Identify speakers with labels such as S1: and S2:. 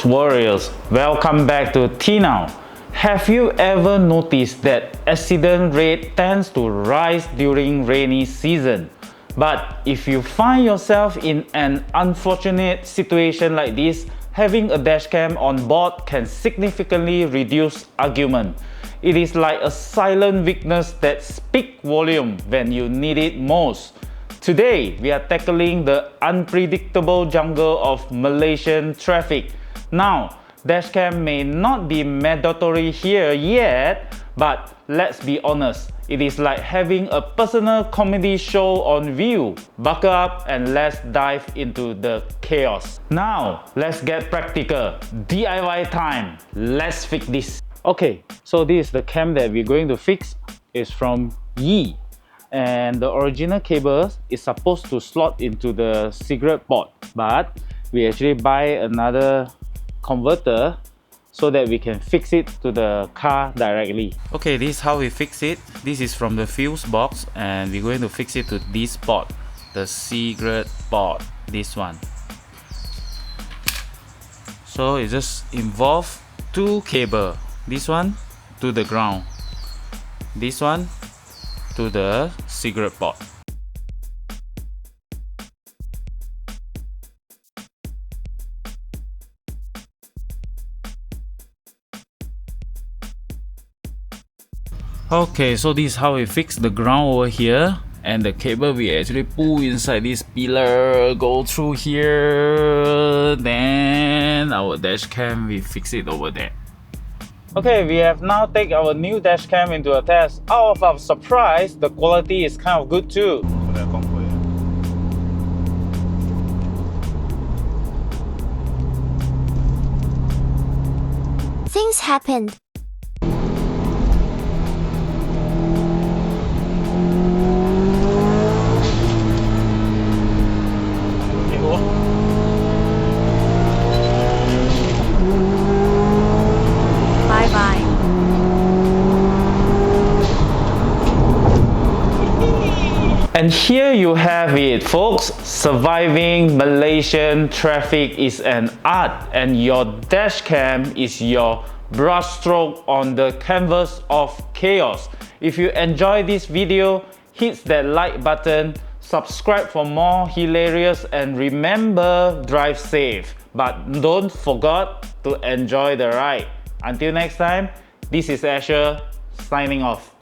S1: warriors, welcome back to T-Now. Have you ever noticed that accident rate tends to rise during rainy season? But if you find yourself in an unfortunate situation like this, having a dashcam on board can significantly reduce argument. It is like a silent weakness that speaks volume when you need it most. Today, we are tackling the unpredictable jungle of Malaysian traffic. Now, dashcam may not be mandatory here yet, but let's be honest, it is like having a personal comedy show on view. Buckle up and let's dive into the chaos. Now, let's get practical. DIY time. Let's fix this. Okay, so this is the cam that we're going to fix. It's from Yi. And the original cable is supposed to slot into the cigarette port, but we actually buy another converter so that we can fix it to the car directly. Okay, this is how we fix it. This is from the fuse box and we're going to fix it to this port, the cigarette port, this one. So it just involves two cables, this one to the ground, this one to the cigarette port. Okay, so this is how we fix the ground over here, and the cable we actually pull inside this pillar, go through here, then our dash cam we fix it over there. Okay, we have now taken our new dashcam into a test. Out of our surprise, the quality is kind of good too.
S2: Things happened. Bye-bye.
S1: And here you have it, folks. Surviving Malaysian traffic is an art, and your dashcam is your brushstroke on the canvas of chaos. If you enjoyed this video, hit that like button, subscribe for more hilarious, and remember, drive safe. But don't forget to enjoy the ride. Until next time, this is Asher signing off.